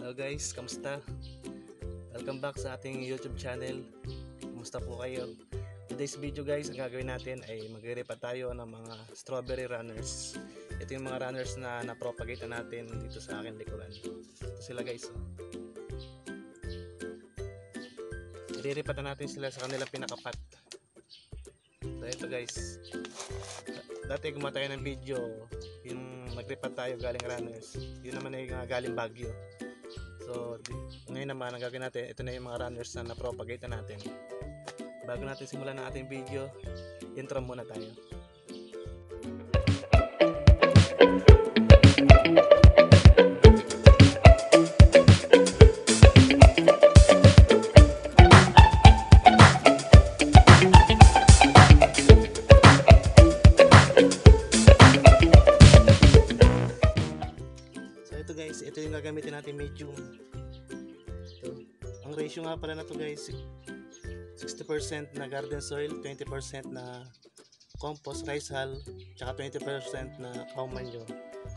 Hello guys, kamusta? Welcome back sa ating YouTube channel. Kamusta po kayo? Today's video guys, ang gagawin natin ay magre-repa tayo ng mga strawberry runners. Ito yung mga runners na napropagate natin dito sa akin likuran. Ito sila guys. I-repa natin sila sa kanilang pinakapat. So ito guys. Dati gumawa tayo ng video yung mag-repa tayo galing runners. Yun naman ay galing Baguio. So, ngayon naman ang gagawin natin, ito na yung mga runners na na-propagate natin. Bago natin simulan ang ating video, intro muna tayo. Guys, ito yung gagamitin natin medium. Ito. Ang ratio nga pala na to guys, 60% na garden soil, 20% na compost, rice hull, tsaka 20% na cow manure.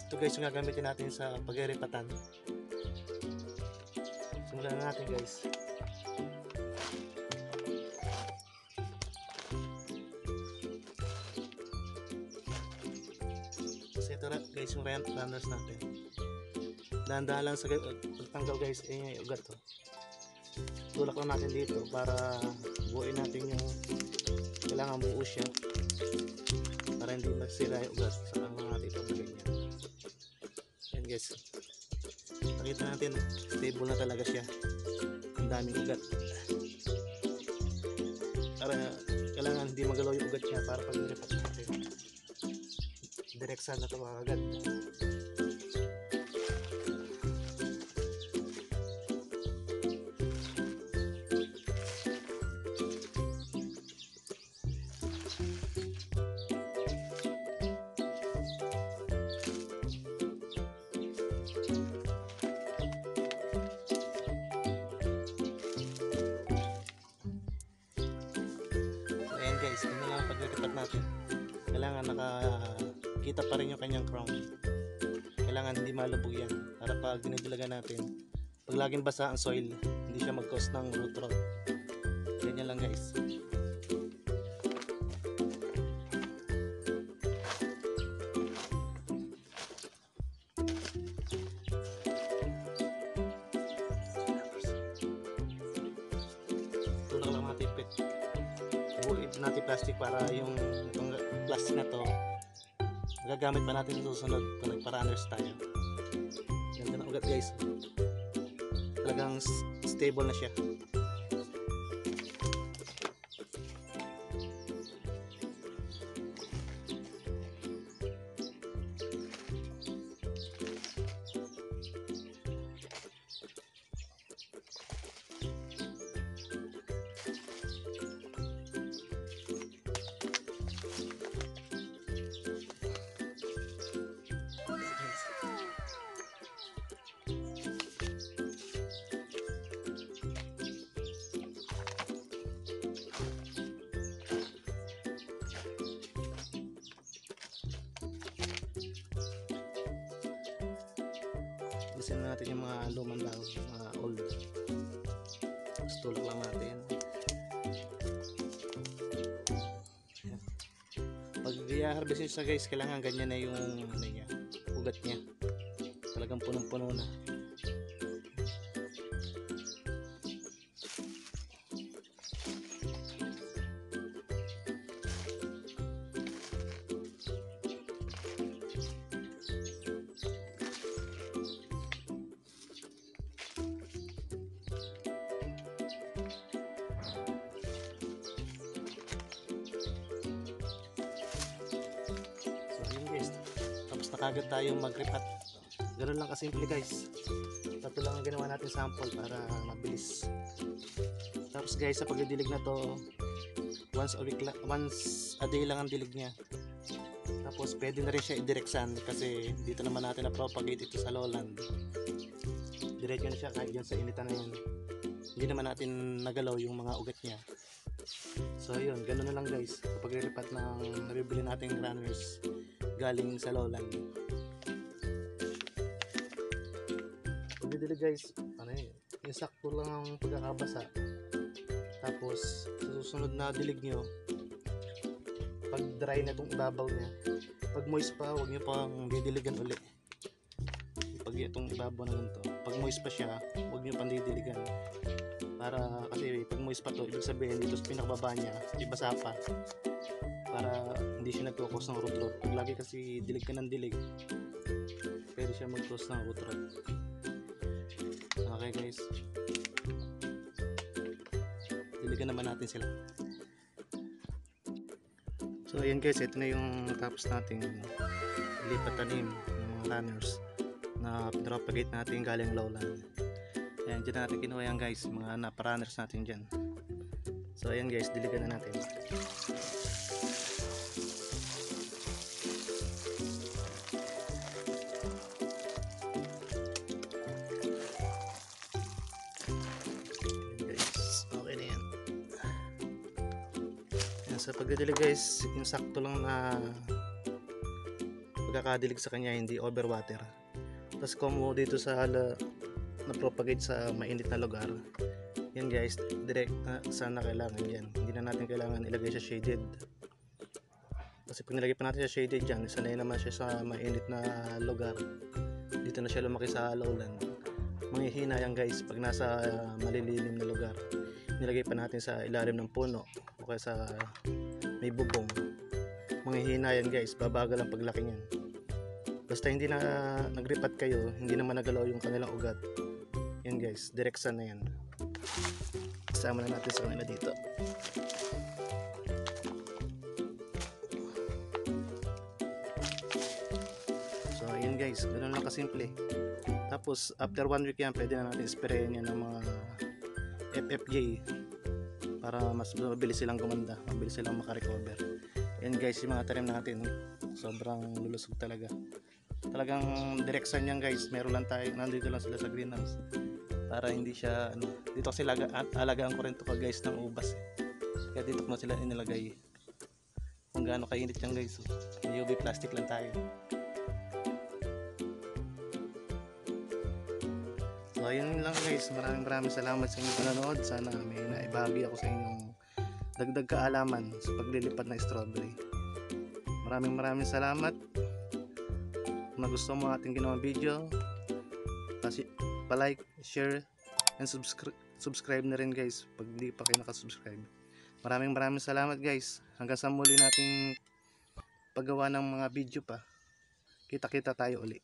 Ito guys yung gagamitin natin sa pag-repatan. Simulan na natin guys. Kasi ito guys yung runners natin. Dahan-dahan lang sa pagtanggal guys, yung ugat to. Tulak lang natin dito para buuin natin yung kailangan buo siya para hindi masira yung ugat sa mga dito ganyan. Yan guys, nakita natin stable na talaga siya, ang daming ugat para kailangan hindi magalaw yung ugat niya para pag nirepat natin direksyan na ito agad. Guys, yun na lang ang pag-repat natin. Kailangan nakakita pa rin yung kanyang crown. Kailangan hindi malubog yan para pag dinidilagan natin, pag laging basa ang soil, hindi siya mag-cause ng root rot. Ganyan lang guys. Tulak lang matipit. Buuin natin plastic para yung plastic na to gagamit pa natin sa susunod kung nagpa-runners tayo. Ganda na ugat guys, talagang stable na siya. Alisin na natin yung mga lumang dahon, mga old. Tapos tulak lang natin. Ayan. Pag i-harvest nyo siya guys, kailangan ganyan na yung niya, ugat niya. Talagang punong-puno na. Kagad tayong mag-repat. Ganoon lang kasimple guys. Ito lang ang ginawa natin sample para mabilis. Tapos guys, sa pagdidilig na to, once a day lang ang dilig niya. Tapos pwede na rin siya idireksan kasi dito naman natin na propagate ito sa lowland. Diretso na siya kahit dyan sa initan na yan. Hindi naman natin nagalaw yung mga ugat niya. So yun, ganoon na lang guys. Kapag repat ng nabibili nating runners galing sa lowland. pagdidilig guys, ano yun, yung sakto lang ang pagkakabasa. Tapos sa susunod na dilig nyo, pag dry na itong ibabaw niya, pag moist pa, huwag nyo pang didiligan uli. Pag itong ibabaw na ganito, pag moist pa siya, huwag nyo pang didiligan. Para kasi pag moist pa to, ibig sabihin dito sa pinakababa niya, ibasa pa. Para hindi siya nagkukos ng root rot. Pag lagi kasi dilig ka ng dilig, pwede siya mag-cause ng root rot. Okay guys, diligan naman natin sila. So ayan guys, ito na yung tapos nating lipat tanim ng mga runners na pinropagate natin galing lowland. Ayan, dyan natin kinuha yan guys, mga napa-runners natin dyan. So ayan guys, diligan na natin. Sa pagdidilig guys, yung sakto lang na pagkakadilig sa kanya, hindi overwater. Tapos kung dito sa na propagate sa mainit na lugar, yan guys, direct na sana kailangan yan. Hindi na natin kailangan ilagay sa shaded. Kasi pag nilagay pa natin sa shaded dyan, sanay naman siya sa mainit na lugar. Dito na siya lumaki sa lowland. Manghihina yan guys pag nasa malililim na lugar. Nilagay pa natin sa ilalim ng puno o kaya sa may bubong, manghihina yan guys, babagal ang paglaki niyan. Basta hindi na nagripat kayo, hindi naman nagalaw yung kanilang ugat, yan guys, direksan na yan. Isama na natin sa kanila dito. So ayan guys, ganoon lang kasimple. Tapos after 1 week yan, pwede na natin sprayin yan ng mga FFJ para mas mabilis silang gumanda, mabilis silang makarecover. Yan guys, yung mga tanim natin, sobrang lulusog talaga. Talagang direksyon yan guys, meron lang tayo, nandito lang sila sa greenhouse. Para hindi siya, dito kasi alagaan ko rin to guys ng ubas. Kaya dito ko na sila inilagay. Kung gaano kainit yan guys, may UV plastic lang tayo. So ayun lang guys, maraming salamat sa inyong panonood. Sana may naibahagi ako sa inyong dagdag kaalaman sa paglilipat ng strawberry. Maraming salamat. Kung nagustuhan mo ating ginawang video, pa-like, share, and subscribe na rin guys pag hindi pa kayo nakasubscribe. Maraming salamat guys. Hanggang sa muli nating paggawa ng mga video pa. Kita-kita tayo uli.